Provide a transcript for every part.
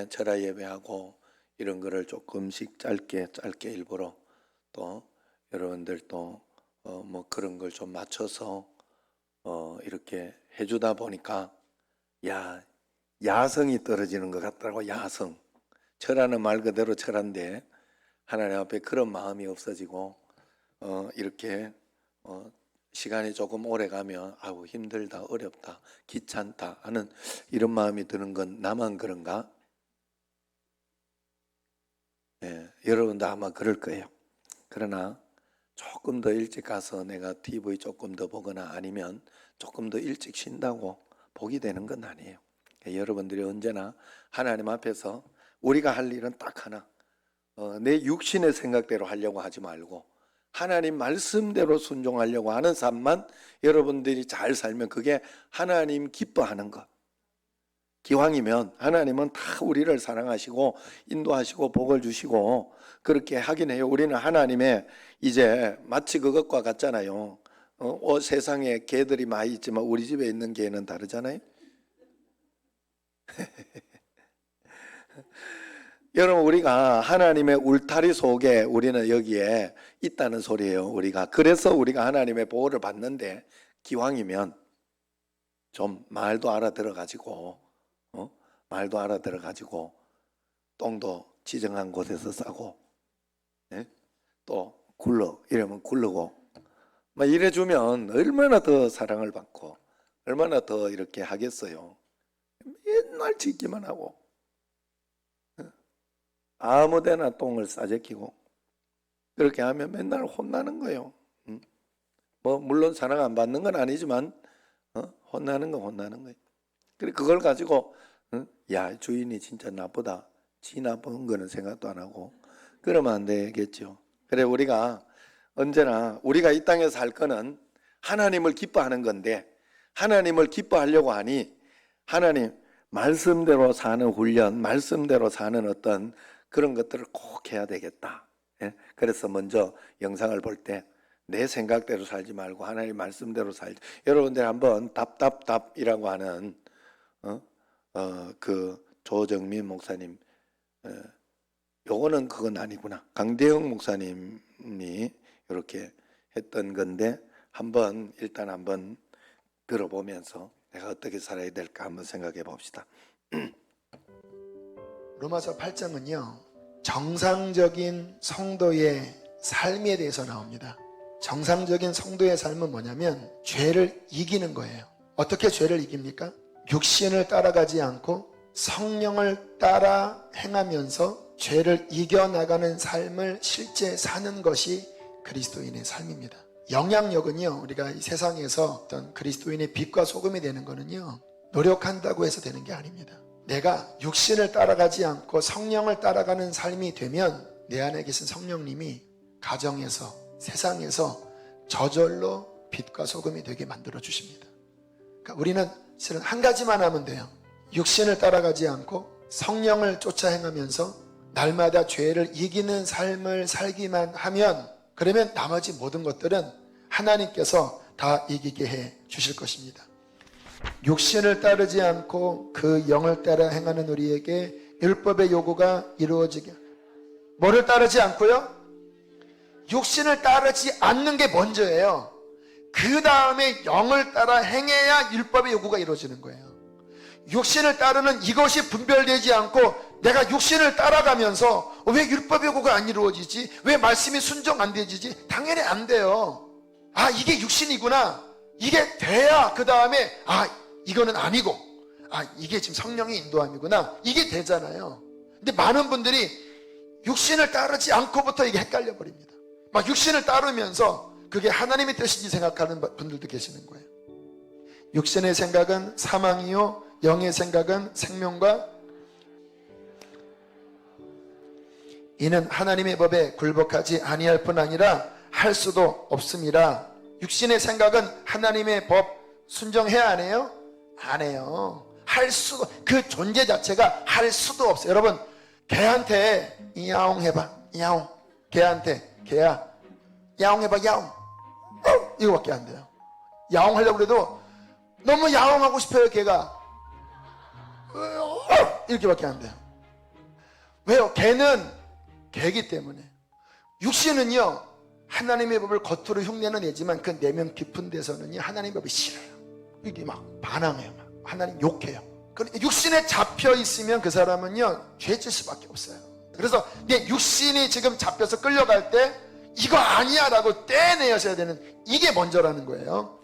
철야 예배하고 이런 거를 조금씩 짧게 일부러 또 여러분들 또 뭐 그런 걸 좀 맞춰서 이렇게 해주다 보니까 야성이 떨어지는 것 같더라고. 야성. 철야는 말 그대로 철야인데 하나님 앞에 그런 마음이 없어지고 이렇게 시간이 조금 오래 가면 아우 힘들다, 어렵다, 귀찮다 하는 이런 마음이 드는 건 나만 그런가? 여러분도 아마 그럴 거예요. 그러나 조금 더 일찍 가서 내가 TV 조금 더 보거나 아니면 조금 더 일찍 쉰다고 복이 되는 건 아니에요. 여러분들이 언제나 하나님 앞에서 우리가 할 일은 딱 하나, 내 육신의 생각대로 하려고 하지 말고 하나님 말씀대로 순종하려고 하는 삶만 여러분들이 잘 살면 그게 하나님 기뻐하는 것. 기왕이면 하나님은 다 우리를 사랑하시고 인도하시고 복을 주시고 그렇게 하긴 해요. 우리는 하나님의 이제 마치 그것과 같잖아요. 세상에 개들이 많이 있지만 우리 집에 있는 개는 다르잖아요. 여러분, 우리가 하나님의 울타리 속에 우리는 여기에 있다는 소리예요. 우리가 그래서 우리가 하나님의 보호를 받는데 기왕이면 좀 말도 알아들어가지고 똥도 지정한 곳에서 싸고 또 이러면 굴르고 막 이래주면 얼마나 더 사랑을 받고 얼마나 더 이렇게 하겠어요. 맨날 짖기만 하고 아무데나 똥을 싸제끼고 그렇게 하면 맨날 혼나는 거예요. 뭐 물론 사랑 안 받는 건 아니지만 혼나는 건 혼나는 거예요. 그래 그걸 가지고 야 주인이 진짜 나쁘다, 지 나쁜 거는 생각도 안 하고 그러면 안 되겠죠. 그래 우리가 언제나 우리가 이 땅에서 살 거는 하나님을 기뻐하는 건데 하나님을 기뻐하려고 하니 하나님 말씀대로 사는 훈련, 말씀대로 사는 어떤 그런 것들을 꼭 해야 되겠다. 그래서 먼저 영상을 볼 때 내 생각대로 살지 말고 하나님 말씀대로 살지. 여러분들 한번 답이라고 하는 그 조정민 목사님, 요거는 그건 아니구나. 강대영 목사님이 이렇게 했던 건데 일단 한번 들어보면서 내가 어떻게 살아야 될까 한번 생각해 봅시다. 로마서 8장은요 정상적인 성도의 삶에 대해서 나옵니다. 정상적인 성도의 삶은 뭐냐면 죄를 이기는 거예요. 어떻게 죄를 이깁니까? 육신을 따라가지 않고 성령을 따라 행하면서 죄를 이겨나가는 삶을 실제 사는 것이 그리스도인의 삶입니다. 영향력은요 우리가 이 세상에서 어떤 그리스도인의 빛과 소금이 되는 거는요 노력한다고 해서 되는 게 아닙니다. 내가 육신을 따라가지 않고 성령을 따라가는 삶이 되면 내 안에 계신 성령님이 가정에서 세상에서 저절로 빛과 소금이 되게 만들어 주십니다. 그러니까 우리는 실은 한 가지만 하면 돼요. 육신을 따라가지 않고 성령을 쫓아 행하면서 날마다 죄를 이기는 삶을 살기만 하면 그러면 나머지 모든 것들은 하나님께서 다 이기게 해 주실 것입니다. 육신을 따르지 않고 그 영을 따라 행하는 우리에게 율법의 요구가 이루어지게. 뭐를 따르지 않고요? 육신을 따르지 않는 게 먼저예요. 그 다음에 영을 따라 행해야 율법의 요구가 이루어지는 거예요. 육신을 따르는 이것이 분별되지 않고 내가 육신을 따라가면서 왜 율법의 요구가 안 이루어지지? 왜 말씀이 순종 안 되지? 당연히 안 돼요. 이게 육신이구나. 이게 돼야 그 다음에 이거는 아니고 이게 지금 성령의 인도함이구나. 이게 되잖아요. 근데 많은 분들이 육신을 따르지 않고부터 이게 헷갈려 버립니다. 막 육신을 따르면서 그게 하나님의 뜻인지 생각하는 분들도 계시는 거예요. 육신의 생각은 사망이요 영의 생각은 생명과 이는 하나님의 법에 굴복하지 아니할 뿐 아니라 할 수도 없음이라. 육신의 생각은 하나님의 법 순종해야 안 해요? 안 해요. 할 수도, 그 존재 자체가 할 수도 없어요. 여러분 개한테 야옹 해봐. 야옹. 개한테 개야 야옹 해봐. 야옹. 이거밖에 안 돼요. 야옹 하려고 그래도 너무 야옹하고 싶어요. 개가 이렇게밖에 안 돼요. 왜요? 개는 개이기 때문에. 육신은요, 하나님의 법을 겉으로 흉내는 내지만 그 내면 깊은 데서는요, 하나님의 법이 싫어요. 이게 막 반항해요. 막 하나님 욕해요. 육신에 잡혀 있으면 그 사람은요, 죄질 수밖에 없어요. 그래서 내 육신이 지금 잡혀서 끌려갈 때 이거 아니야 라고 떼내셔야 되는, 이게 먼저라는 거예요.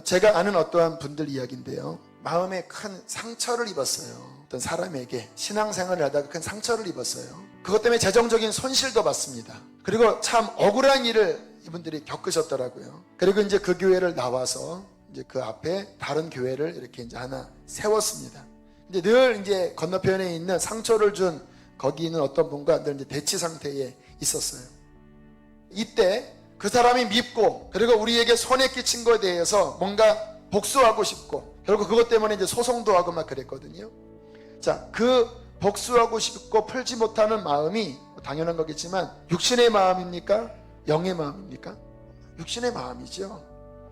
제가 아는 어떠한 분들 이야기인데요, 마음에 큰 상처를 입었어요. 어떤 사람에게 신앙생활을 하다가 큰 상처를 입었어요. 그것 때문에 재정적인 손실도 봤습니다. 그리고 참 억울한 일을 이분들이 겪으셨더라고요. 그리고 이제 그 교회를 나와서 이제 그 앞에 다른 교회를 이렇게 이제 하나 세웠습니다. 이제 늘 이제 건너편에 있는 상처를 준 거기 있는 어떤 분과 늘 이제 대치 상태에 있었어요. 이때 그 사람이 밉고, 그리고 우리에게 손해 끼친 것에 대해서 뭔가 복수하고 싶고, 결국 그것 때문에 이제 소송도 하고 막 그랬거든요. 자, 그 복수하고 싶고 풀지 못하는 마음이 당연한 거겠지만 육신의 마음입니까? 영의 마음입니까? 육신의 마음이죠.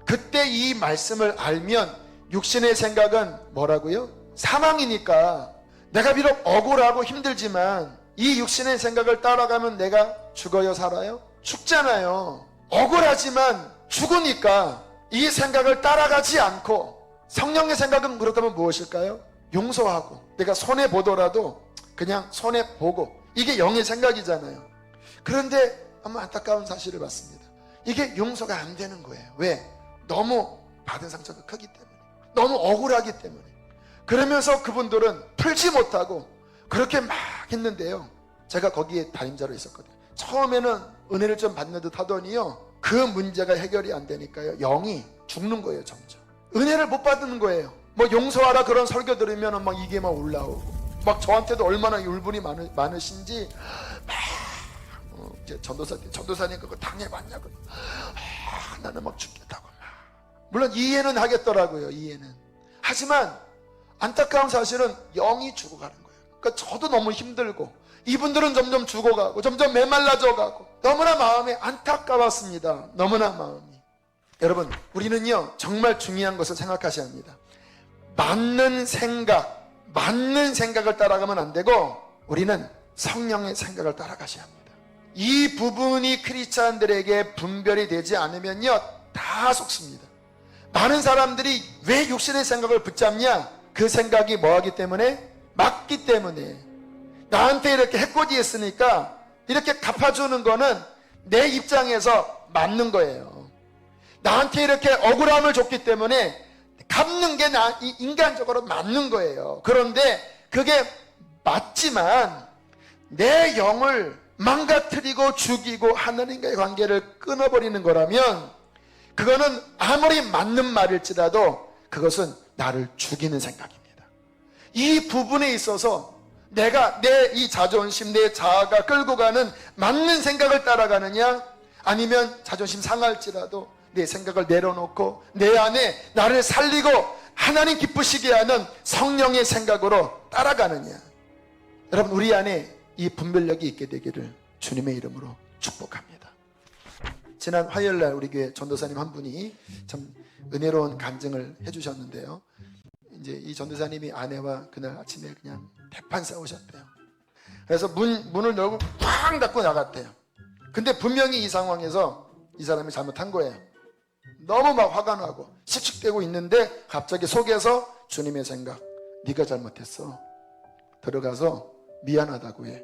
그때 이 말씀을 알면 육신의 생각은 뭐라고요? 사망이니까 내가 비록 억울하고 힘들지만 이 육신의 생각을 따라가면 내가 죽어요, 살아요? 죽잖아요. 억울하지만 죽으니까 이 생각을 따라가지 않고, 성령의 생각은 그렇다면 무엇일까요? 용서하고, 내가 손해보더라도 그냥 손해보고, 이게 영의 생각이잖아요. 그런데 너무 안타까운 사실을 봤습니다. 이게 용서가 안 되는 거예요. 왜? 너무 받은 상처가 크기 때문에, 너무 억울하기 때문에. 그러면서 그분들은 풀지 못하고 그렇게 막 했는데요, 제가 거기에 담임자로 있었거든요. 처음에는 은혜를 좀 받는 듯 하더니요, 그 문제가 해결이 안 되니까요, 영이 죽는 거예요. 점점 은혜를 못 받는 거예요. 뭐 용서하라 그런 설교 들으면 막 이게 막 올라오고, 막 저한테도 얼마나 율분이 많으신지 막 이제 전도사님 그거 당해봤냐고, 나는 막 죽겠다고 막. 물론 이해는 하겠더라고요. 이해는 하지만 안타까운 사실은 영이 죽어가는 거예요. 그러니까 저도 너무 힘들고, 이분들은 점점 죽어가고 점점 메말라져 가고, 너무나 마음이 안타까웠습니다. 너무나 마음이. 여러분, 우리는요 정말 중요한 것을 생각하셔야 합니다. 맞는 생각을 따라가면 안 되고, 우리는 성령의 생각을 따라가셔야 합니다. 이 부분이 크리스찬들에게 분별이 되지 않으면요 다 속습니다. 많은 사람들이 왜 육신의 생각을 붙잡냐? 그 생각이 뭐하기 때문에? 맞기 때문에. 나한테 이렇게 해코지 했으니까 이렇게 갚아주는 거는 내 입장에서 맞는 거예요. 나한테 이렇게 억울함을 줬기 때문에 갚는 게 인간적으로 맞는 거예요. 그런데 그게 맞지만 내 영을 망가뜨리고 죽이고 하나님과의 관계를 끊어버리는 거라면, 그거는 아무리 맞는 말일지라도 그것은 나를 죽이는 생각입니다. 이 부분에 있어서 내가 내 이 자존심, 내 자아가 끌고 가는 맞는 생각을 따라가느냐, 아니면 자존심 상할지라도 내 생각을 내려놓고 내 안에 나를 살리고 하나님 기쁘시게 하는 성령의 생각으로 따라가느냐. 여러분, 우리 안에 이 분별력이 있게 되기를 주님의 이름으로 축복합니다. 지난 화요일날 우리 교회 전도사님 한 분이 참 은혜로운 간증을 해주셨는데요, 이제 이 전도사님이 아내와 그날 아침에 그냥 대판 싸우셨대요. 그래서 문을 열고 쾅 닫고 나갔대요. 근데 분명히 이 상황에서 이 사람이 잘못한 거예요. 너무 막 화가 나고 씩씩대고 있는데 갑자기 속에서 주님의 생각, 네가 잘못했어. 들어가서 미안하다고 해.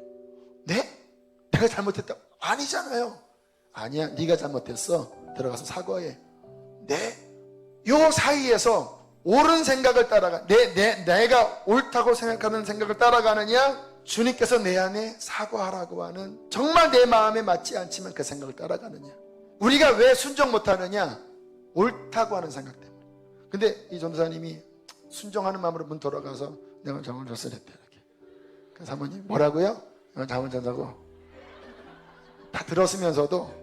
네? 내가 잘못했다? 아니잖아요. 아니야, 네가 잘못했어. 들어가서 사과해. 네? 요 사이에서 옳은 생각을 따라가, 내가 옳다고 생각하는 생각을 따라가느냐, 주님께서 내 안에 사과하라고 하는, 정말 내 마음에 맞지 않지만 그 생각을 따라가느냐. 우리가 왜 순종 못하느냐? 옳다고 하는 생각 때문에. 근데 이 전도사님이 순종하는 마음으로 문 돌아가서 내가 잘못했어 했대. 이렇게. 그 사모님 뭐라고요? 내가 잘못했다고. 다 들었으면서도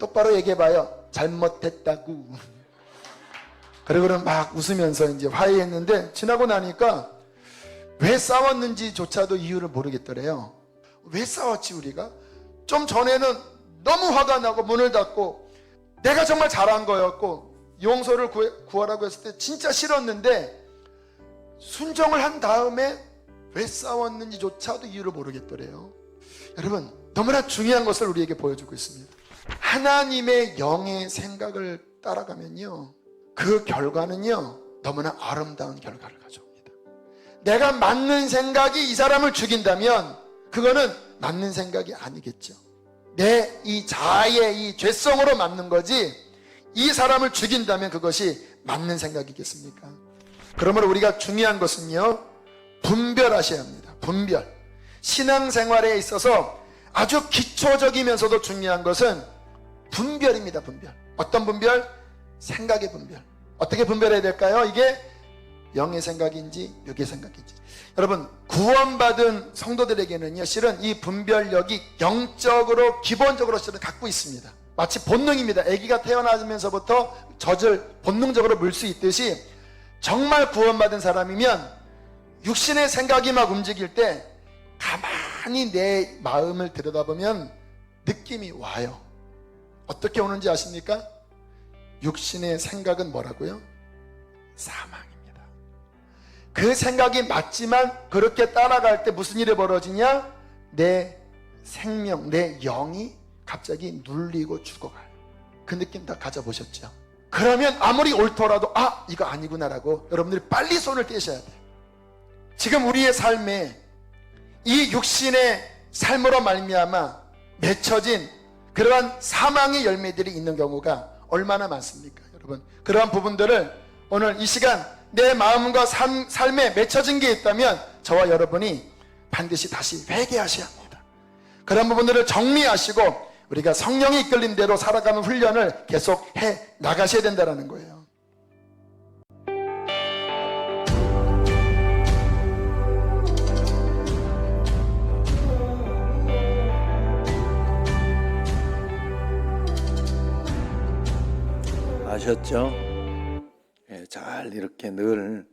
똑바로 얘기해봐요. 잘못했다고. 그리고 막 웃으면서 이제 화해했는데, 지나고 나니까 왜 싸웠는지조차도 이유를 모르겠더래요. 왜 싸웠지 우리가? 좀 전에는 너무 화가 나고 문을 닫고 내가 정말 잘한 거였고 용서를 구하라고 했을 때 진짜 싫었는데, 순종을 한 다음에 왜 싸웠는지조차도 이유를 모르겠더래요. 여러분, 너무나 중요한 것을 우리에게 보여주고 있습니다. 하나님의 영의 생각을 따라가면요, 그 결과는요 너무나 아름다운 결과를 가져옵니다. 내가 맞는 생각이 이 사람을 죽인다면 그거는 맞는 생각이 아니겠죠. 내 이 자아의 이 죄성으로 맞는 거지, 이 사람을 죽인다면 그것이 맞는 생각이겠습니까? 그러므로 우리가 중요한 것은요, 분별하셔야 합니다. 분별. 신앙생활에 있어서 아주 기초적이면서도 중요한 것은 분별입니다. 분별. 어떤 분별? 생각의 분별. 어떻게 분별해야 될까요? 이게 영의 생각인지 육의 생각인지. 여러분, 구원받은 성도들에게는요, 실은 이 분별력이 영적으로 기본적으로 실은 갖고 있습니다. 마치 본능입니다. 아기가 태어나면서부터 젖을 본능적으로 물 수 있듯이, 정말 구원받은 사람이면 육신의 생각이 막 움직일 때 가만히 내 마음을 들여다보면 느낌이 와요. 어떻게 오는지 아십니까? 육신의 생각은 뭐라고요? 사망입니다. 그 생각이 맞지만 그렇게 따라갈 때 무슨 일이 벌어지냐? 내 생명, 내 영이 갑자기 눌리고 죽어가요. 그 느낌 다 가져보셨죠? 그러면 아무리 옳더라도 이거 아니구나라고 여러분들이 빨리 손을 떼셔야 돼요. 지금 우리의 삶에 이 육신의 삶으로 말미암아 맺혀진 그러한 사망의 열매들이 있는 경우가 얼마나 많습니까? 여러분, 그러한 부분들을 오늘 이 시간 내 마음과 삶에 맺혀진 게 있다면 저와 여러분이 반드시 다시 회개하셔야 합니다. 그런 부분들을 정리하시고 우리가 성령의 이끌림대로 살아가는 훈련을 계속 해 나가셔야 된다는 거예요. 아셨죠? 예, 잘 이렇게 늘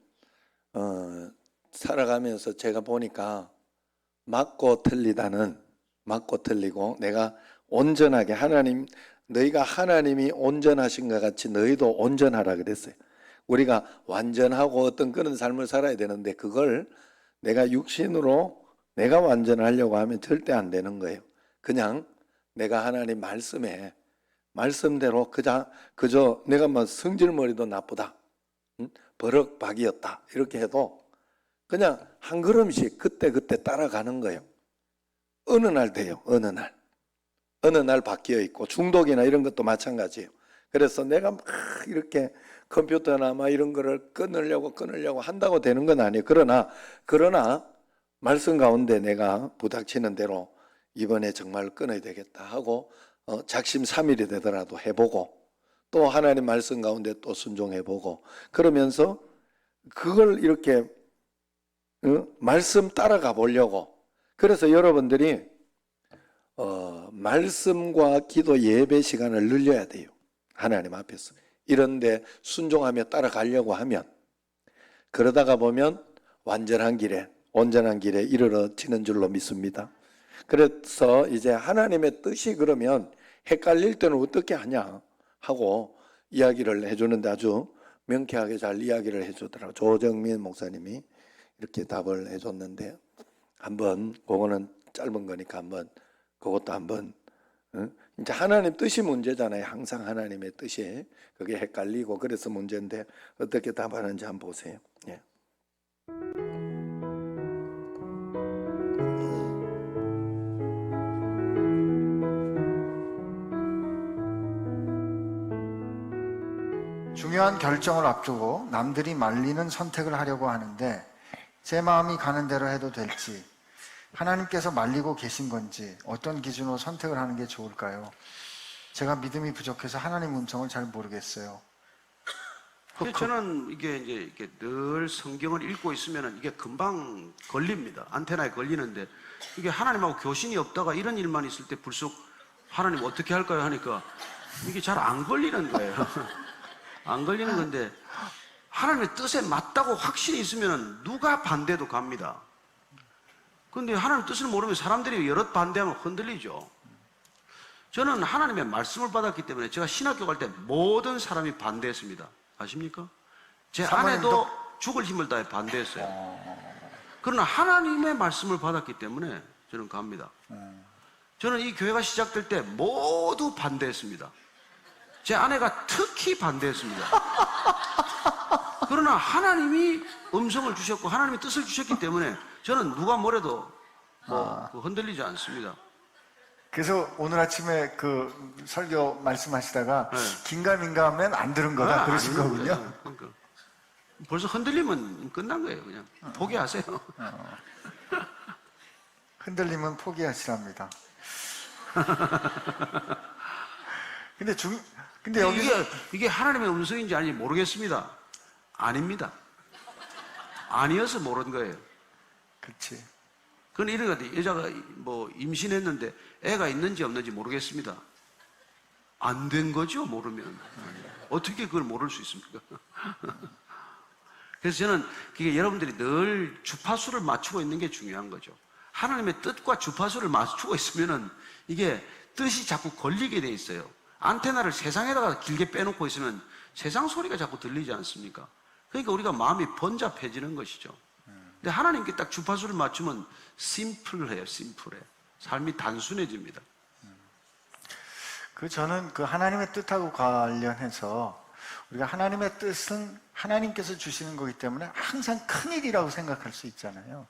살아가면서 제가 보니까 맞고 틀리고 내가 온전하게, 너희가 하나님이 온전하신 것 같이 너희도 온전하라 그랬어요. 우리가 완전하고 어떤 그런 삶을 살아야 되는데 그걸 내가 육신으로 내가 완전하려고 하면 절대 안 되는 거예요. 그냥 내가 하나님 말씀대로 그저 내가 뭐 성질머리도 나쁘다, 버럭박이었다 이렇게 해도 그냥 한 걸음씩 그때 따라가는 거예요. 어느 날 돼요. 어느 날 바뀌어 있고, 중독이나 이런 것도 마찬가지예요. 그래서 내가 막 이렇게 컴퓨터나 막 이런 거를 끊으려고 한다고 되는 건 아니에요. 그러나 말씀 가운데 내가 부닥치는 대로 이번에 정말 끊어야 되겠다 하고 작심삼일이 되더라도 해보고, 또 하나님 말씀 가운데 또 순종해보고, 그러면서 그걸 이렇게 말씀 따라가 보려고. 그래서 여러분들이 말씀과 기도 예배 시간을 늘려야 돼요. 하나님 앞에서 이런데 순종하며 따라가려고 하면, 그러다가 보면 온전한 길에 이르러지는 줄로 믿습니다. 그래서 이제 하나님의 뜻이 그러면 헷갈릴 때는 어떻게 하냐 하고 이야기를 해주는데 아주 명쾌하게 잘 이야기를 해주더라고요. 조정민 목사님이 이렇게 답을 해줬는데, 한번 그거는 짧은 거니까 그것도 한번 이제 하나님 뜻이 문제잖아요. 항상 하나님의 뜻이 그게 헷갈리고 그래서 문제인데 어떻게 답하는지 한번 보세요. 예. 중요한 결정을 앞두고 남들이 말리는 선택을 하려고 하는데 제 마음이 가는 대로 해도 될지, 하나님께서 말리고 계신 건지 어떤 기준으로 선택을 하는 게 좋을까요? 제가 믿음이 부족해서 하나님 음성을 잘 모르겠어요. 저는 이게 늘 성경을 읽고 있으면 이게 금방 걸립니다. 안테나에 걸리는데, 이게 하나님하고 교신이 없다가 이런 일만 있을 때 불쑥 하나님 어떻게 할까요 하니까 이게 잘 안 걸리는 거예요. 안 걸리는 건데, 하나님의 뜻에 맞다고 확신이 있으면 누가 반대도 갑니다. 그런데 하나님 뜻을 모르면 사람들이 여럿 반대하면 흔들리죠. 저는 하나님의 말씀을 받았기 때문에 제가 신학교 갈 때 모든 사람이 반대했습니다. 아십니까? 제 아내도 죽을 힘을 다해 반대했어요. 그러나 하나님의 말씀을 받았기 때문에 저는 갑니다. 저는 이 교회가 시작될 때 모두 반대했습니다. 제 아내가 특히 반대했습니다. 그러나 하나님이 음성을 주셨고 하나님이 뜻을 주셨기 때문에 저는 누가 뭐래도 흔들리지 않습니다. 그래서 오늘 아침에 그 설교 말씀하시다가 네. 긴가민가하면 안 들은 거다 그러신 아닙니다. 거군요. 그러니까 벌써 흔들리면 끝난 거예요. 그냥 포기하세요. 흔들리면 포기하시랍니다. 근데 여기 이게 하나님의 음성인지 아닌지 모르겠습니다. 아닙니다. 아니어서 모르는 거예요. 그렇지. 그건 이런 것 같아요. 여자가 뭐 임신했는데 애가 있는지 없는지 모르겠습니다. 안 된 거죠, 모르면. 어떻게 그걸 모를 수 있습니까? 그래서 저는 그게 여러분들이 늘 주파수를 맞추고 있는 게 중요한 거죠. 하나님의 뜻과 주파수를 맞추고 있으면은 이게 뜻이 자꾸 걸리게 돼 있어요. 안테나를 세상에다가 길게 빼놓고 있으면 세상 소리가 자꾸 들리지 않습니까? 그러니까 우리가 마음이 번잡해지는 것이죠. 근데 하나님께 딱 주파수를 맞추면 심플해요, 심플해. 삶이 단순해집니다. 저는 그 하나님의 뜻하고 관련해서 우리가 하나님의 뜻은 하나님께서 주시는 거기 때문에 항상 큰 일이라고 생각할 수 있잖아요.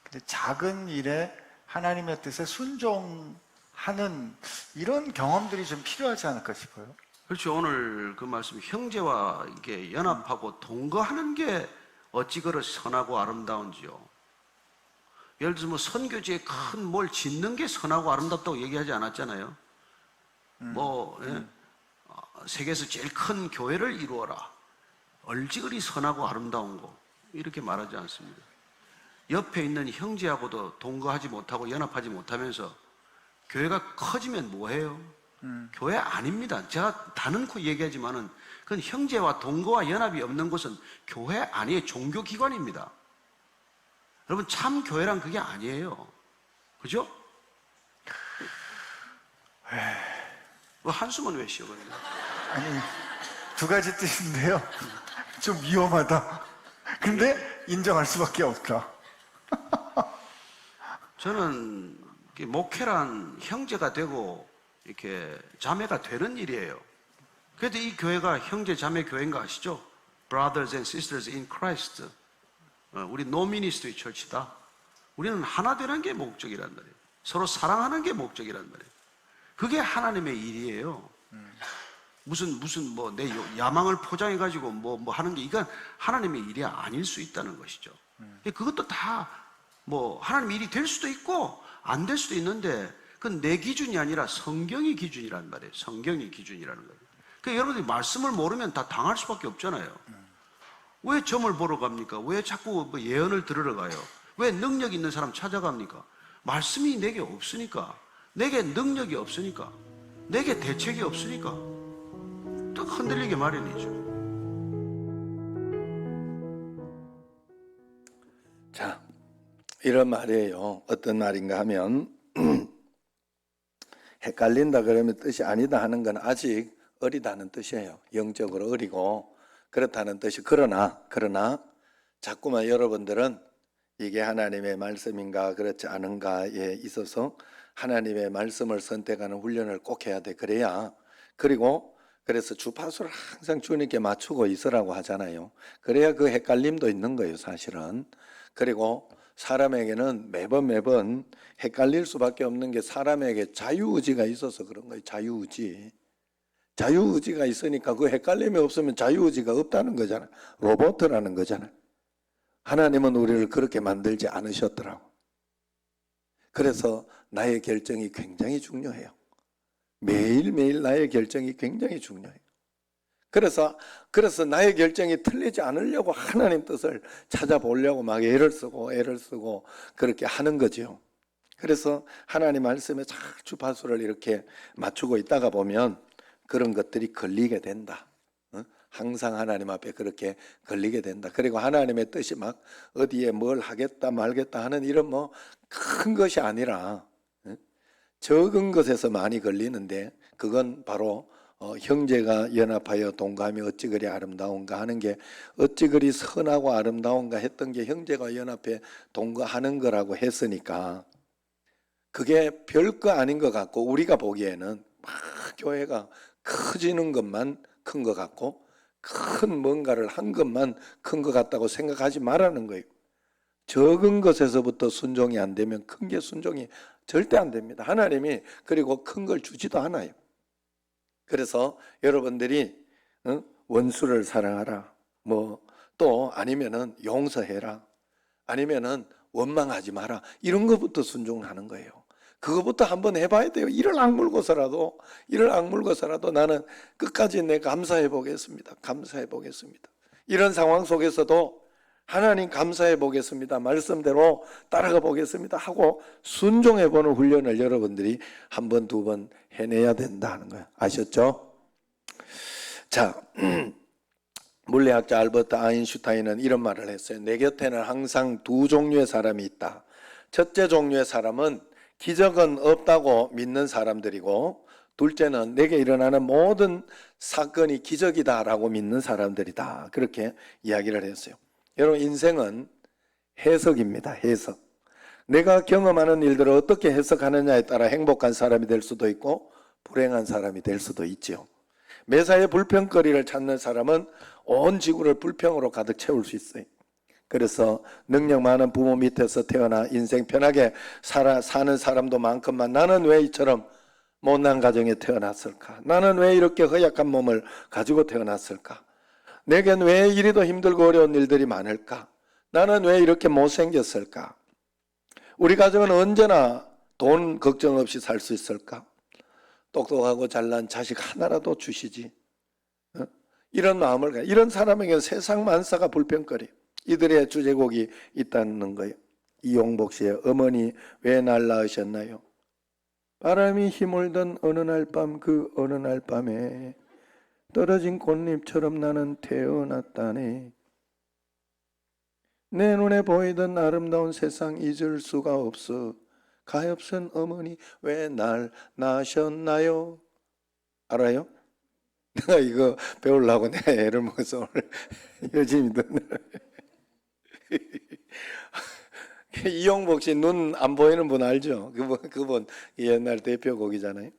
근데 작은 일에 하나님의 뜻에 순종하는 이런 경험들이 좀 필요하지 않을까 싶어요. 그렇죠. 오늘 그 말씀, 형제와 이게 연합하고 동거하는 게 어찌 그리 선하고 아름다운지요. 예를 들어서 뭐 선교지에 큰 뭘 짓는 게 선하고 아름답다고 얘기하지 않았잖아요. 세계에서 제일 큰 교회를 이루어라. 얼지 그리 선하고 아름다운 거. 이렇게 말하지 않습니다. 옆에 있는 형제하고도 동거하지 못하고 연합하지 못하면서 교회가 커지면 뭐해요? 교회 아닙니다. 제가 다는코 얘기하지만은 그건 형제와 동거와 연합이 없는 곳은 교회 아니에요. 종교기관입니다. 여러분, 참 교회란 그게 아니에요. 그죠? 한숨은 왜 쉬어? 아니, 두 가지 뜻인데요. 좀 위험하다. 근데 인정할 수밖에 없다. 저는 목회란 형제가 되고 이렇게 자매가 되는 일이에요. 그래도 이 교회가 형제 자매 교회인 거 아시죠? Brothers and Sisters in Christ. 우리 No Ministry Church다. 우리는 하나 되는 게 목적이란 말이에요. 서로 사랑하는 게 목적이란 말이에요. 그게 하나님의 일이에요. 무슨 뭐 내 야망을 포장해 가지고 뭐 하는 게 이건 하나님의 일이 아닐 수 있다는 것이죠. 그것도 다 뭐 하나님의 일이 될 수도 있고 안 될 수도 있는데 그건 내 기준이 아니라 성경이 기준이란 말이에요. 성경이 기준이라는 거예요. 그러니까 여러분들이 말씀을 모르면 다 당할 수밖에 없잖아요. 왜 점을 보러 갑니까? 왜 자꾸 뭐 예언을 들으러 가요? 왜 능력 있는 사람 찾아갑니까? 말씀이 내게 없으니까, 내게 능력이 없으니까, 내게 대책이 없으니까 또 흔들리게 마련이죠. 자, 이런 말이에요. 어떤 말인가 하면 헷갈린다 그러면 뜻이 아니다 하는 건 아직 어리다는 뜻이에요. 영적으로 어리고 그렇다는 뜻이 그러나 자꾸만 여러분들은 이게 하나님의 말씀인가 그렇지 않은가에 있어서 하나님의 말씀을 선택하는 훈련을 꼭 해야 돼. 그래서 주파수를 항상 주님께 맞추고 있으라고 하잖아요. 그래야 그 헷갈림도 있는 거예요, 사실은. 그리고 사람에게는 매번 헷갈릴 수밖에 없는 게 사람에게 자유의지가 있어서 그런 거예요. 자유의지가 있으니까 그 헷갈림이 없으면 자유의지가 없다는 거잖아요. 로봇이라는 거잖아요. 하나님은 우리를 그렇게 만들지 않으셨더라고. 그래서 나의 결정이 굉장히 중요해요. 매일매일 나의 결정이 굉장히 중요해요. 그래서 나의 결정이 틀리지 않으려고 하나님 뜻을 찾아보려고 막 애를 쓰고 그렇게 하는 거죠. 그래서 하나님 말씀에 잘 주파수를 이렇게 맞추고 있다가 보면 그런 것들이 걸리게 된다. 항상 하나님 앞에 그렇게 걸리게 된다. 그리고 하나님의 뜻이 막 어디에 뭘 하겠다 말겠다 하는 이런 뭐 큰 것이 아니라 적은 것에서 많이 걸리는데 그건 바로 형제가 연합하여 동거하며 어찌 그리 아름다운가 하는 게 어찌 그리 선하고 아름다운가 했던 게 형제가 연합해 동거하는 거라고 했으니까 그게 별거 아닌 것 같고 우리가 보기에는 막 교회가 커지는 것만 큰 것 같고 큰 뭔가를 한 것만 큰 것 같다고 생각하지 말라는 거예요. 적은 것에서부터 순종이 안 되면 큰 게 순종이 절대 안 됩니다. 하나님이 그리고 큰 걸 주지도 않아요. 그래서 여러분들이 원수를 사랑하라, 뭐 또 아니면은 용서해라, 아니면은 원망하지 마라, 이런 것부터 순종하는 거예요. 그거부터 한번 해봐야 돼요. 이를 악물고서라도 나는 끝까지 내 감사해 보겠습니다. 감사해 보겠습니다. 이런 상황 속에서도 하나님 감사해 보겠습니다. 말씀대로 따라가 보겠습니다 하고 순종해 보는 훈련을 여러분들이 한 번, 두 번 해내야 된다는 거예요. 아셨죠? 자, 물리학자 알버트 아인슈타인은 이런 말을 했어요. 내 곁에는 항상 두 종류의 사람이 있다. 첫째 종류의 사람은 기적은 없다고 믿는 사람들이고, 둘째는 내게 일어나는 모든 사건이 기적이다라고 믿는 사람들이다. 그렇게 이야기를 했어요. 여러분, 인생은 해석입니다. 해석. 내가 경험하는 일들을 어떻게 해석하느냐에 따라 행복한 사람이 될 수도 있고 불행한 사람이 될 수도 있지요. 매사에 불평거리를 찾는 사람은 온 지구를 불평으로 가득 채울 수 있어요. 그래서 능력 많은 부모 밑에서 태어나 인생 편하게 사는 사람도 많건만 나는 왜 이처럼 못난 가정에 태어났을까? 나는 왜 이렇게 허약한 몸을 가지고 태어났을까? 내겐 왜 이리도 힘들고 어려운 일들이 많을까? 나는 왜 이렇게 못생겼을까? 우리 가정은 언제나 돈 걱정 없이 살 수 있을까? 똑똑하고 잘난 자식 하나라도 주시지. 이런 마음을 가요. 이런 사람에게는 세상 만사가 불평거리. 이들의 주제곡이 있다는 거예요. 이용복 씨의 어머니 왜 날 낳으셨나요? 바람이 힘을던 어느 날 밤, 그 어느 날 밤에 떨어진 꽃잎처럼 나는 태어났다네. 내 눈에 보이던 아름다운 세상 잊을 수가 없어. 가엾은 어머니 왜 날 낳으셨나요? 알아요? 내가 이거 배우려고 내가 애를 먹어서 오늘 열심히 듣는 이용복 씨 눈 안 보이는 분 알죠? 그분 옛날 대표곡이잖아요.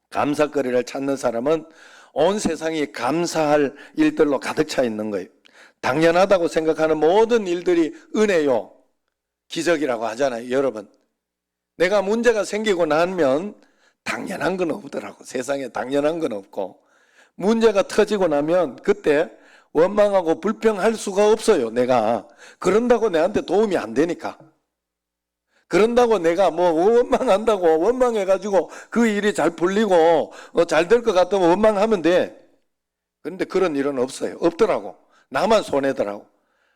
감사거리를 찾는 사람은 온 세상이 감사할 일들로 가득 차 있는 거예요. 당연하다고 생각하는 모든 일들이 은혜요, 기적이라고 하잖아요. 여러분, 내가 문제가 생기고 나면 당연한 건 없더라고. 세상에 당연한 건 없고, 문제가 터지고 나면 그때 원망하고 불평할 수가 없어요. 내가 그런다고 내한테 도움이 안 되니까. 그런다고 내가 뭐 원망한다고 원망해가지고 그 일이 잘 풀리고 잘 될 것 같으면 원망하면 돼. 그런데 그런 일은 없어요. 없더라고. 나만 손해더라고.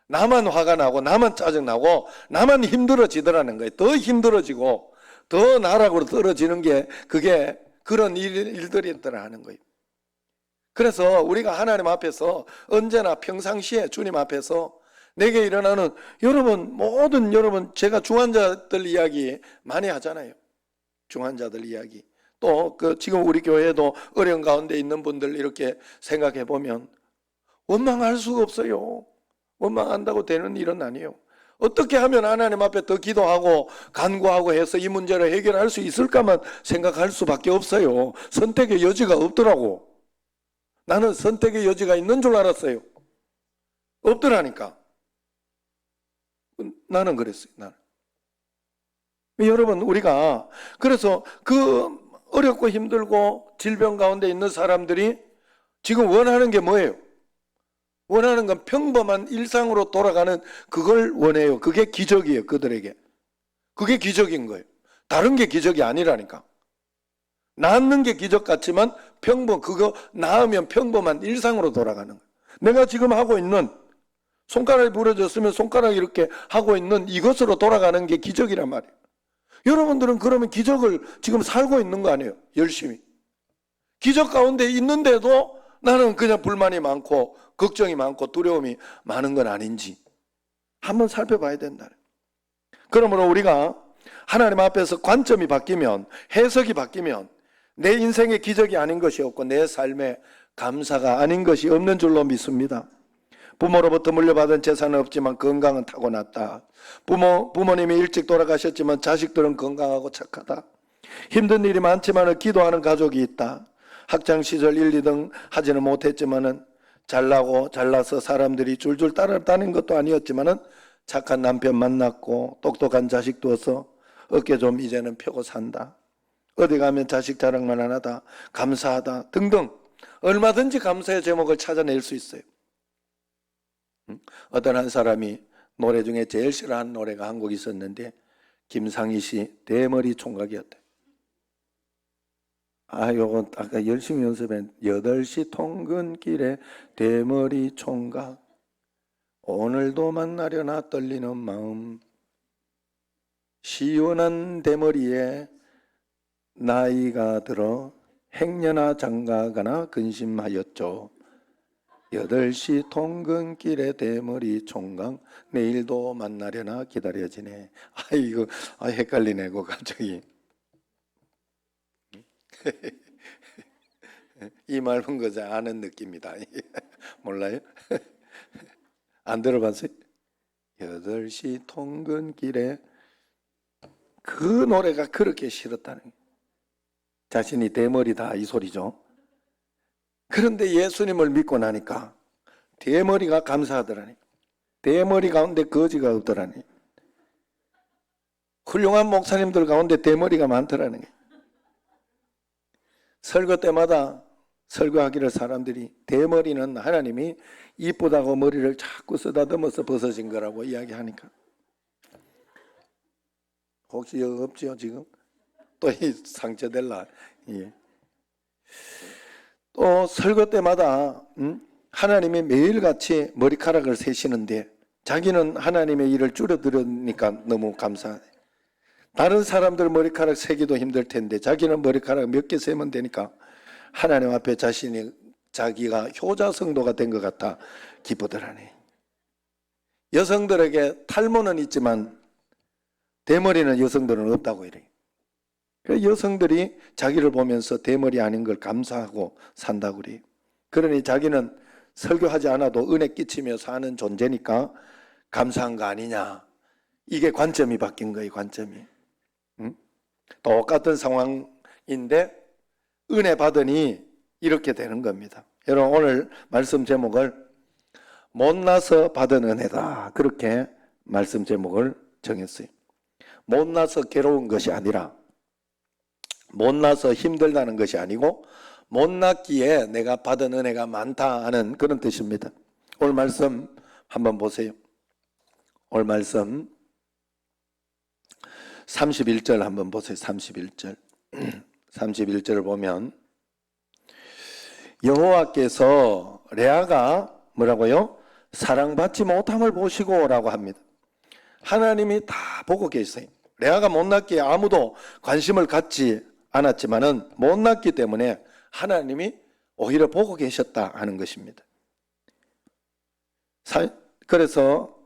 나만 화가 나고 나만 짜증나고 나만 힘들어지더라는 거예요. 더 힘들어지고 더 나락으로 떨어지는 게 그게 그런 일들이 있더라는 거예요. 그래서 우리가 하나님 앞에서 언제나 평상시에 주님 앞에서 내게 일어나는 모든 여러분, 제가 중환자들 이야기 많이 하잖아요. 중환자들 이야기. 또 지금 우리 교회에도 어려운 가운데 있는 분들 이렇게 생각해 보면 원망할 수가 없어요. 원망한다고 되는 일은 아니에요. 어떻게 하면 하나님 앞에 더 기도하고 간구하고 해서 이 문제를 해결할 수 있을까만 생각할 수밖에 없어요. 선택의 여지가 없더라고. 나는 선택의 여지가 있는 줄 알았어요. 없더라니까. 나는 그랬어요. 나는. 여러분, 우리가 그래서 그 어렵고 힘들고 질병 가운데 있는 사람들이 지금 원하는 게 뭐예요? 원하는 건 평범한 일상으로 돌아가는 그걸 원해요. 그게 기적이에요. 그들에게. 그게 기적인 거예요. 다른 게 기적이 아니라니까. 낫는 게 기적 같지만 그거 나으면 평범한 일상으로 돌아가는 거예요. 내가 지금 하고 있는 손가락이 부러졌으면 손가락 이렇게 하고 있는 이것으로 돌아가는 게 기적이란 말이에요. 여러분들은 그러면 기적을 지금 살고 있는 거 아니에요? 열심히. 기적 가운데 있는데도 나는 그냥 불만이 많고 걱정이 많고 두려움이 많은 건 아닌지 한번 살펴봐야 된다. 그러므로 우리가 하나님 앞에서 관점이 바뀌면, 해석이 바뀌면 내 인생의 기적이 아닌 것이 없고 내 삶의 감사가 아닌 것이 없는 줄로 믿습니다. 부모로부터 물려받은 재산은 없지만 건강은 타고났다. 부모님이 일찍 돌아가셨지만 자식들은 건강하고 착하다. 힘든 일이 많지만 기도하는 가족이 있다. 학창시절 1, 2등 하지는 못했지만 잘나고 잘나서 사람들이 줄줄 따라다닌 것도 아니었지만 착한 남편 만났고 똑똑한 자식 두어서 어깨 좀 이제는 펴고 산다. 어디 가면 자식 자랑만 안 하다. 감사하다 등등 얼마든지 감사의 제목을 찾아낼 수 있어요. 어떤 한 사람이 노래 중에 제일 싫어하는 노래가 한 곡 있었는데 김상희 씨 대머리 총각이었대. 요거 아까 열심히 연습한 8시 통근길에 대머리 총각 오늘도 만나려나 떨리는 마음 시원한 대머리에 나이가 들어 행여나 장가가나 근심하였죠. 8시 통근길에 대머리 총각 내일도 만나려나 기다려지네. 이거 헷갈리네 그 갑자기. 이 말은 거저 아는 느낌이다. 몰라요? 안 들어봤어요? 8시 통근길에 그 노래가 그렇게 싫었다는 거예요. 자신이 대머리다 이 소리죠. 그런데 예수님을 믿고 나니까 대머리가 감사하더라니. 대머리 가운데 거지가 없더라니. 훌륭한 목사님들 가운데 대머리가 많더라는 거예요. 설교 때마다 설교하기를 사람들이 대머리는 하나님이 이쁘다고 머리를 자꾸 쓰다듬어서 벗어진 거라고 이야기하니까 혹시 없지요 지금? 또 이 상처될라. 예. 또 설교 때마다 하나님이 매일같이 머리카락을 세시는데 자기는 하나님의 일을 줄여들으니까 너무 감사해. 다른 사람들 머리카락 세기도 힘들 텐데 자기는 머리카락 몇 개 세면 되니까 하나님 앞에 자기가 효자성도가 된 것 같아 기쁘더라네. 여성들에게 탈모는 있지만 대머리는 여성들은 없다고 이래요. 여성들이 자기를 보면서 대머리 아닌 걸 감사하고 산다고 그래요. 그러니 자기는 설교하지 않아도 은혜 끼치며 사는 존재니까 감사한 거 아니냐. 이게 관점이 바뀐 거예요. 관점이. 똑같은 상황인데 은혜 받으니 이렇게 되는 겁니다. 여러분 오늘 말씀 제목을 못나서 받은 은혜다. 그렇게 말씀 제목을 정했어요. 못나서 괴로운 것이 아니라 못나서 힘들다는 것이 아니고 못났기에 내가 받은 은혜가 많다 하는 그런 뜻입니다. 오늘 말씀 한번 보세요. 오늘 말씀 31절 한번 보세요. 31절 31절을 보면 여호와께서 레아가 뭐라고요? 사랑받지 못함을 보시고 라고 합니다. 하나님이 다 보고 계세요. 레아가 못났기에 아무도 관심을 갖지 않았지만은 못났기 때문에 하나님이 오히려 보고 계셨다 하는 것입니다. 그래서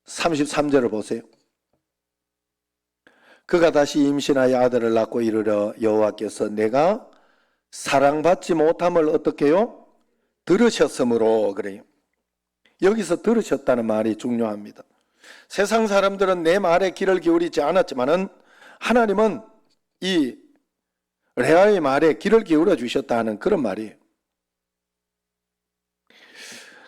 33절을 보세요. 그가 다시 임신하여 아들을 낳고 이르러 여호와께서 내가 사랑받지 못함을 어떻게 해요? 들으셨으므로 그래요. 여기서 들으셨다는 말이 중요합니다. 세상 사람들은 내 말에 귀를 기울이지 않았지만은 하나님은 이 레아의 말에 귀를 기울여 주셨다 하는 그런 말이에요.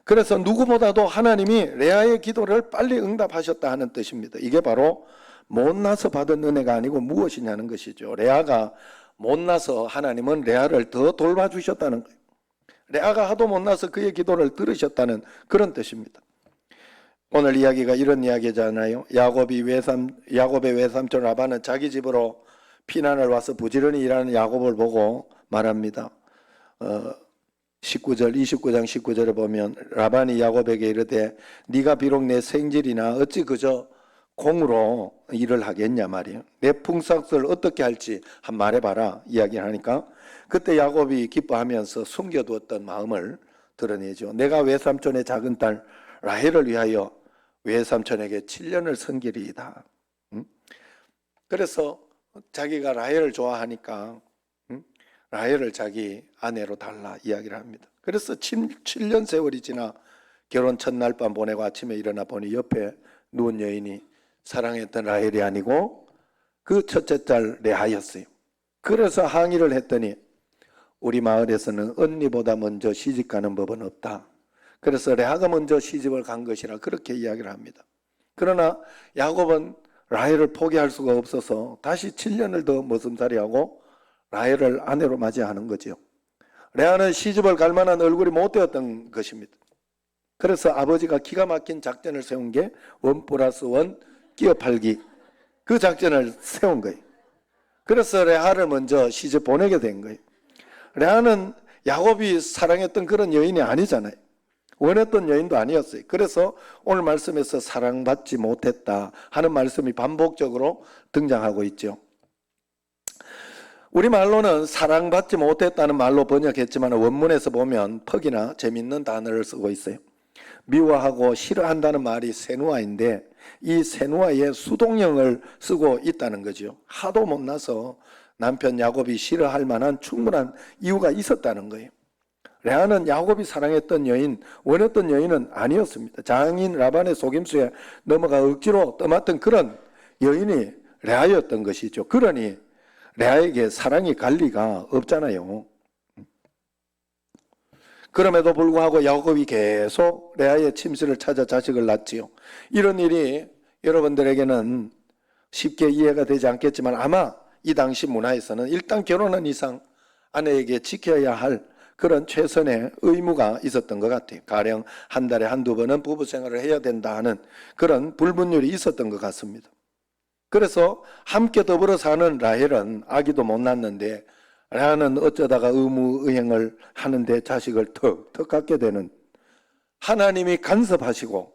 그래서 누구보다도 하나님이 레아의 기도를 빨리 응답하셨다 하는 뜻입니다. 이게 바로 못나서 받은 은혜가 아니고 무엇이냐는 것이죠. 레아가 못나서 하나님은 레아를 더 돌봐주셨다는 거예요. 레아가 하도 못나서 그의 기도를 들으셨다는 그런 뜻입니다. 오늘 이야기가 이런 이야기잖아요. 야곱의 외삼촌 라반은 자기 집으로 피난을 와서 부지런히 일하는 야곱을 보고 말합니다. 29장 19절에 보면 라반이 야곱에게 이르되 네가 비록 내 생질이나 어찌 그저 공으로 일을 하겠냐 말이에요. 내 품삯을 어떻게 할지 한 말해봐라 이야기하니까 그때 야곱이 기뻐하면서 숨겨두었던 마음을 드러내죠. 내가 외삼촌의 작은 딸 라헬을 위하여 외삼촌에게 7년을 섬기리이다. 그래서 자기가 라헬을 좋아하니까 라헬을 자기 아내로 달라 이야기를 합니다. 그래서 7년 세월이 지나 결혼 첫날 밤 보내고 아침에 일어나 보니 옆에 누운 여인이 사랑했던 라헬이 아니고 그 첫째 딸 레아였어요. 그래서 항의를 했더니 우리 마을에서는 언니보다 먼저 시집가는 법은 없다. 그래서 레아가 먼저 시집을 간 것이라 그렇게 이야기를 합니다. 그러나 야곱은 라헬을 포기할 수가 없어서 다시 7년을 더 머슴살이하고 라헬을 아내로 맞이하는 거죠. 레아는 시집을 갈 만한 얼굴이 못 되었던 것입니다. 그래서 아버지가 기가 막힌 작전을 세운 게 1+1 끼어 팔기, 그 작전을 세운 거예요. 그래서 레아를 먼저 시집 보내게 된 거예요. 레아는 야곱이 사랑했던 그런 여인이 아니잖아요. 원했던 여인도 아니었어요. 그래서 오늘 말씀에서 사랑받지 못했다 하는 말씀이 반복적으로 등장하고 있죠. 우리말로는 사랑받지 못했다는 말로 번역했지만 원문에서 보면 퍽이나 재밌는 단어를 쓰고 있어요. 미워하고 싫어한다는 말이 세누아인데 이 세누아에 수동형을 쓰고 있다는 거죠. 하도 못나서 남편 야곱이 싫어할 만한 충분한 이유가 있었다는 거예요. 레아는 야곱이 사랑했던 여인, 원했던 여인은 아니었습니다. 장인 라반의 속임수에 넘어가 억지로 떠맡은 그런 여인이 레아였던 것이죠. 그러니 레아에게 사랑이 갈 리가 없잖아요. 그럼에도 불구하고 야곱이 계속 레아의 침실을 찾아 자식을 낳지요. 이런 일이 여러분들에게는 쉽게 이해가 되지 않겠지만 아마 이 당시 문화에서는 일단 결혼한 이상 아내에게 지켜야 할 그런 최선의 의무가 있었던 것 같아요. 가령 한 달에 한두 번은 부부 생활을 해야 된다 하는 그런 불분율이 있었던 것 같습니다. 그래서 함께 더불어 사는 라헬은 아기도 못 낳는데 레아는 어쩌다가 의무의행을 하는데 자식을 턱턱 갖게 되는, 하나님이 간섭하시고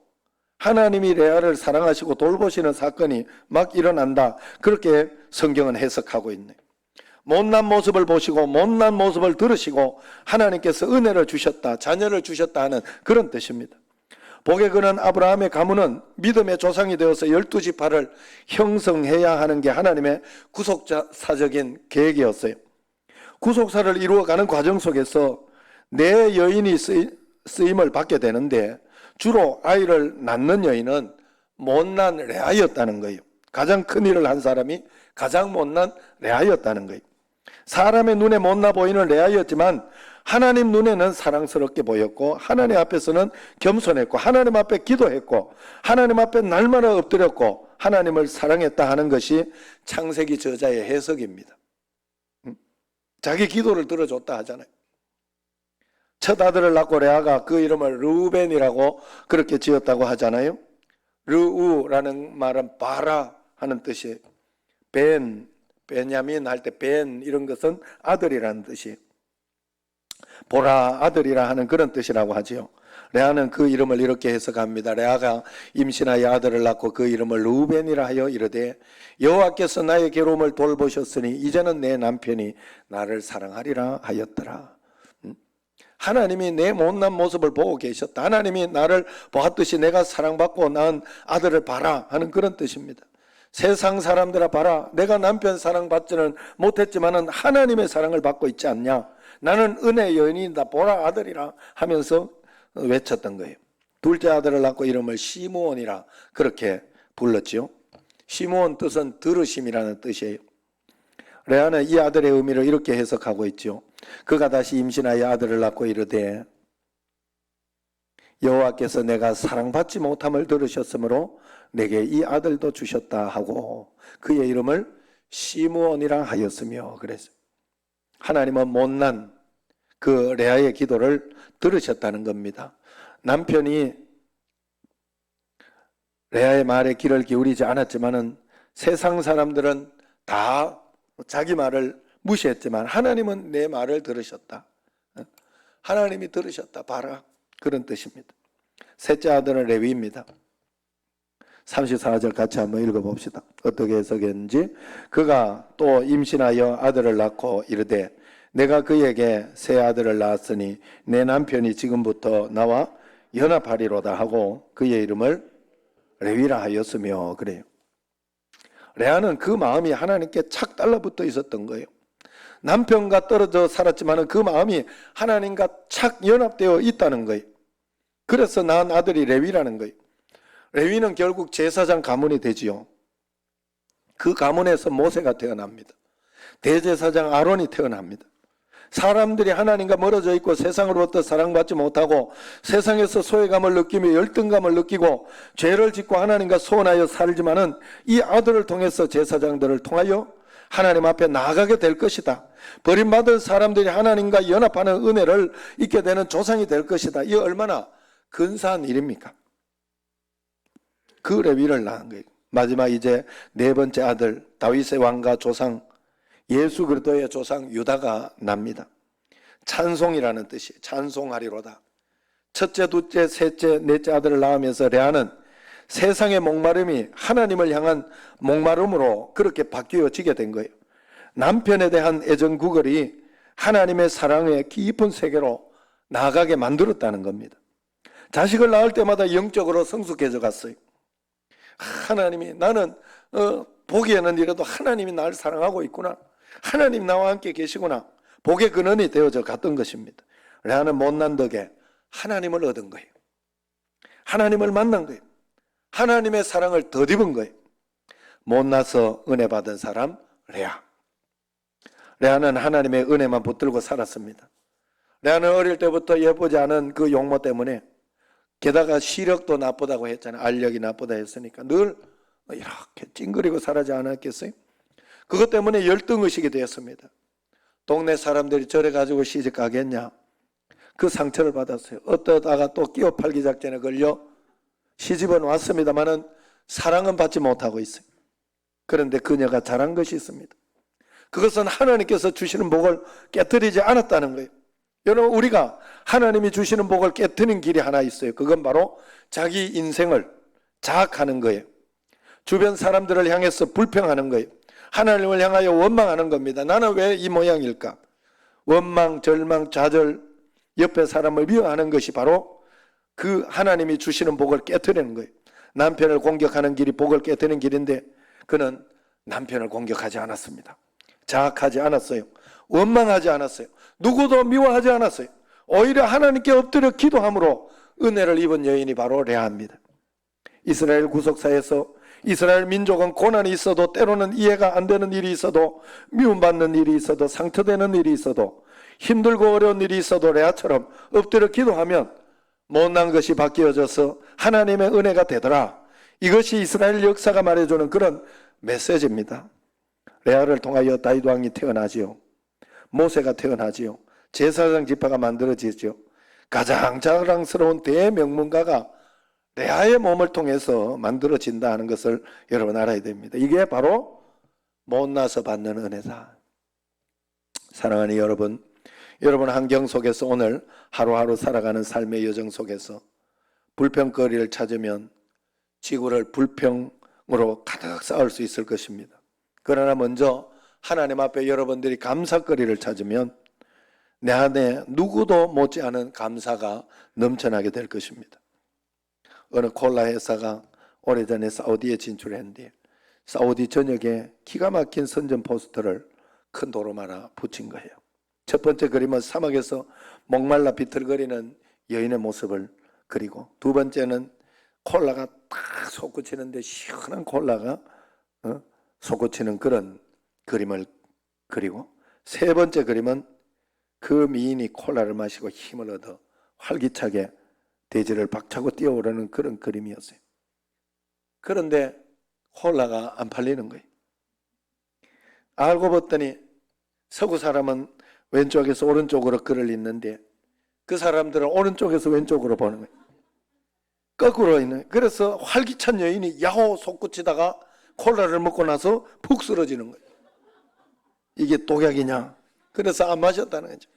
하나님이 레아를 사랑하시고 돌보시는 사건이 막 일어난다, 그렇게 성경은 해석하고 있네요. 못난 모습을 보시고 못난 모습을 들으시고 하나님께서 은혜를 주셨다, 자녀를 주셨다 하는 그런 뜻입니다. 복에 그는 아브라함의 가문은 믿음의 조상이 되어서 12지파를 형성해야 하는 게 하나님의 구속사적인 계획이었어요. 구속사를 이루어가는 과정 속에서 내 여인이 쓰임을 받게 되는데 주로 아이를 낳는 여인은 못난 레아였다는 거예요. 가장 큰 일을 한 사람이 가장 못난 레아였다는 거예요. 사람의 눈에 못나 보이는 레아였지만 하나님 눈에는 사랑스럽게 보였고 하나님 앞에서는 겸손했고 하나님 앞에 기도했고 하나님 앞에 날마다 엎드렸고 하나님을 사랑했다 하는 것이 창세기 저자의 해석입니다. 자기 기도를 들어줬다 하잖아요. 첫 아들을 낳고 레아가 그 이름을 르우벤이라고 그렇게 지었다고 하잖아요. 르우라는 말은 바라 하는 뜻이에요. 베냐민 할 때 벤 이런 것은 아들이라는 뜻이에요. 보라 아들이라 하는 그런 뜻이라고 하지요. 레아는 그 이름을 이렇게 해석합니다. 레아가 임신하여 아들을 낳고 그 이름을 르우벤이라 하여 이르되 여호와께서 나의 괴로움을 돌보셨으니 이제는 내 남편이 나를 사랑하리라 하였더라. 하나님이 내 못난 모습을 보고 계셨다. 하나님이 나를 보았듯이 내가 사랑받고 낳은 아들을 봐라 하는 그런 뜻입니다. 세상 사람들아 봐라, 내가 남편 사랑받지는 못했지만은 하나님의 사랑을 받고 있지 않냐, 나는 은혜의 여인이다, 보라 아들이라 하면서 외쳤던 거예요. 둘째 아들을 낳고 이름을 시므온이라 그렇게 불렀지요. 시므온 뜻은 들으심이라는 뜻이에요. 레아는 이 아들의 의미를 이렇게 해석하고 있죠. 그가 다시 임신하여 아들을 낳고 이르되 여호와께서 내가 사랑받지 못함을 들으셨으므로 내게 이 아들도 주셨다 하고 그의 이름을 시므온이라 하였으며 그랬어요. 하나님은 못난 그 레아의 기도를 들으셨다는 겁니다. 남편이 레아의 말에 귀를 기울이지 않았지만은 세상 사람들은 다 자기 말을 무시했지만 하나님은 내 말을 들으셨다. 하나님이 들으셨다. 봐라. 그런 뜻입니다. 셋째 아들은 레위입니다. 34절 같이 한번 읽어봅시다. 어떻게 해석했는지. 그가 또 임신하여 아들을 낳고 이르되 내가 그에게 새 아들을 낳았으니 내 남편이 지금부터 나와 연합하리로다 하고 그의 이름을 레위라 하였으며 그래요. 레아는 그 마음이 하나님께 착 달라붙어 있었던 거예요. 남편과 떨어져 살았지만 그 마음이 하나님과 착 연합되어 있다는 거예요. 그래서 낳은 아들이 레위라는 거예요. 레위는 결국 제사장 가문이 되지요. 그 가문에서 모세가 태어납니다. 대제사장 아론이 태어납니다. 사람들이 하나님과 멀어져 있고 세상으로부터 사랑받지 못하고 세상에서 소외감을 느끼며 열등감을 느끼고 죄를 짓고 하나님과 소원하여 살지만은 이 아들을 통해서 제사장들을 통하여 하나님 앞에 나아가게 될 것이다. 버림받은 사람들이 하나님과 연합하는 은혜를 잊게 되는 조상이 될 것이다. 이게 얼마나 근사한 일입니까? 그 레위를 낳은 거예요. 마지막 이제 네 번째 아들 다윗의 왕과 조상 예수 그리스도의 조상 유다가 납니다. 찬송이라는 뜻이 찬송하리로다. 첫째, 둘째, 셋째, 넷째 아들을 낳으면서 레아는 세상의 목마름이 하나님을 향한 목마름으로 그렇게 바뀌어지게 된 거예요. 남편에 대한 애정 구걸이 하나님의 사랑의 깊은 세계로 나아가게 만들었다는 겁니다. 자식을 낳을 때마다 영적으로 성숙해져 갔어요. 하나님이 나는 보기에는 이래도 하나님이 나를 사랑하고 있구나. 하나님 나와 함께 계시구나. 복의 근원이 되어져 갔던 것입니다. 레아는 못난 덕에 하나님을 얻은 거예요. 하나님을 만난 거예요. 하나님의 사랑을 덧입은 거예요. 못나서 은혜 받은 사람 레아. 레아는 하나님의 은혜만 붙들고 살았습니다. 레아는 어릴 때부터 예쁘지 않은 그 용모 때문에 게다가 시력도 나쁘다고 했잖아요. 알력이 나쁘다 했으니까 늘 이렇게 찡그리고 살지 않았겠어요? 그것 때문에 열등의식이 되었습니다. 동네 사람들이 저래 가지고 시집 가겠냐? 그 상처를 받았어요. 어떠다가 또 끼어 팔기 작전에 걸려 시집은 왔습니다마는 사랑은 받지 못하고 있어요. 그런데 그녀가 잘한 것이 있습니다. 그것은 하나님께서 주시는 복을 깨뜨리지 않았다는 거예요. 여러분, 우리가 하나님이 주시는 복을 깨뜨리는 길이 하나 있어요. 그건 바로 자기 인생을 자학하는 거예요. 주변 사람들을 향해서 불평하는 거예요. 하나님을 향하여 원망하는 겁니다. 나는 왜 이 모양일까? 원망, 절망, 좌절, 옆에 사람을 미워하는 것이 바로 그 하나님이 주시는 복을 깨뜨리는 거예요. 남편을 공격하는 길이 복을 깨뜨리는 길인데 그는 남편을 공격하지 않았습니다. 자학하지 않았어요. 원망하지 않았어요. 누구도 미워하지 않았어요. 오히려 하나님께 엎드려 기도함으로 은혜를 입은 여인이 바로 레아입니다. 이스라엘 구속사에서 이스라엘 민족은 고난이 있어도 때로는 이해가 안 되는 일이 있어도 미움받는 일이 있어도 상처되는 일이 있어도 힘들고 어려운 일이 있어도 레아처럼 엎드려 기도하면 못난 것이 바뀌어져서 하나님의 은혜가 되더라. 이것이 이스라엘 역사가 말해주는 그런 메시지입니다. 레아를 통하여 다윗 왕이 태어나지요. 모세가 태어나지요. 제사장 지파가 만들어지죠. 가장 자랑스러운 대명문가가 레아의 몸을 통해서 만들어진다 하는 것을 여러분 알아야 됩니다. 이게 바로 못나서 받는 은혜다. 사랑하는 여러분, 여러분 환경 속에서 오늘 하루하루 살아가는 삶의 여정 속에서 불평거리를 찾으면 지구를 불평으로 가득 쌓을 수 있을 것입니다. 그러나 먼저 하나님 앞에 여러분들이 감사거리를 찾으면 내 안에 누구도 못지않은 감사가 넘쳐나게 될 것입니다. 어느 콜라 회사가 오래전에 사우디에 진출했는데 사우디 전역에 기가 막힌 선전 포스터를 큰 도로 하나 붙인 거예요. 첫 번째 그림은 사막에서 목말라 비틀거리는 여인의 모습을 그리고 두 번째는 콜라가 딱 솟구치는데 시원한 콜라가 솟구치는 그런 그림을 그리고 세 번째 그림은 그 미인이 콜라를 마시고 힘을 얻어 활기차게 대지를 박차고 뛰어오르는 그런 그림이었어요. 그런데 콜라가 안 팔리는 거예요. 알고 봤더니 서구 사람은 왼쪽에서 오른쪽으로 글을 읽는데 그 사람들은 오른쪽에서 왼쪽으로 보는 거예요. 거꾸로 있는 거예요. 그래서 활기찬 여인이 야호 솟구치다가 콜라를 먹고 나서 푹 쓰러지는 거예요. 이게 독약이냐? 그래서 안 마셨다는 거죠.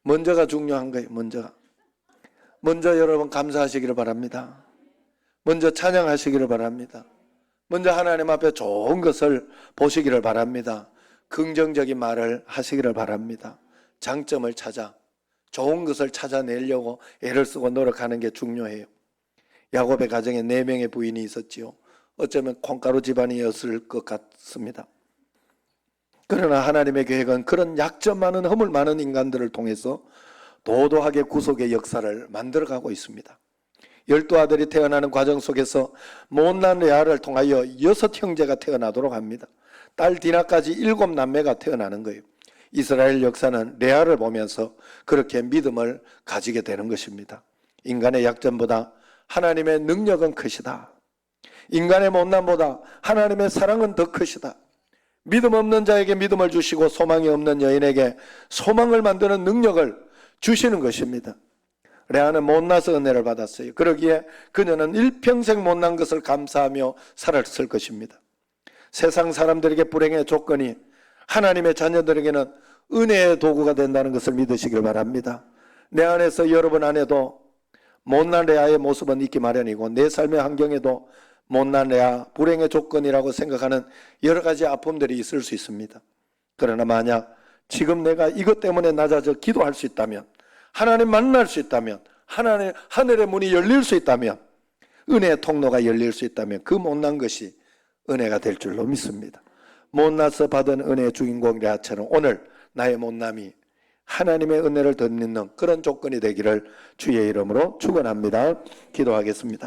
먼저가 중요한 거예요. 먼저 여러분 감사하시기를 바랍니다. 먼저 찬양하시기를 바랍니다. 먼저 하나님 앞에 좋은 것을 보시기를 바랍니다. 긍정적인 말을 하시기를 바랍니다. 장점을 찾아 좋은 것을 찾아내려고 애를 쓰고 노력하는 게 중요해요. 야곱의 가정에 4명의 부인이 있었지요. 어쩌면 콩가루 집안이었을 것 같습니다. 그러나 하나님의 계획은 그런 약점 많은 허물 많은 인간들을 통해서 도도하게 구속의 역사를 만들어가고 있습니다. 12아들이 태어나는 과정 속에서 못난 레아를 통하여 6 형제가 태어나도록 합니다. 딸 디나까지 7 남매가 태어나는 거예요. 이스라엘 역사는 레아를 보면서 그렇게 믿음을 가지게 되는 것입니다. 인간의 약점보다 하나님의 능력은 크시다. 인간의 못난보다 하나님의 사랑은 더 크시다. 믿음 없는 자에게 믿음을 주시고 소망이 없는 여인에게 소망을 만드는 능력을 주시는 것입니다. 레아는 못나서 은혜를 받았어요. 그러기에 그녀는 일평생 못난 것을 감사하며 살았을 것입니다. 세상 사람들에게 불행의 조건이 하나님의 자녀들에게는 은혜의 도구가 된다는 것을 믿으시길 바랍니다. 내 안에서 여러분 안에도 못난 레아의 모습은 있기 마련이고 내 삶의 환경에도 못난 레아, 불행의 조건이라고 생각하는 여러 가지 아픔들이 있을 수 있습니다. 그러나 만약 지금 내가 이것 때문에 낮아져 기도할 수 있다면, 하나님 만날 수 있다면, 하늘의 문이 열릴 수 있다면, 은혜의 통로가 열릴 수 있다면 그 못난 것이 은혜가 될 줄로 믿습니다. 못나서 받은 은혜의 주인공 레아처럼 오늘 나의 못남이 하나님의 은혜를 덧입는 그런 조건이 되기를 주의 이름으로 축원합니다. 기도하겠습니다.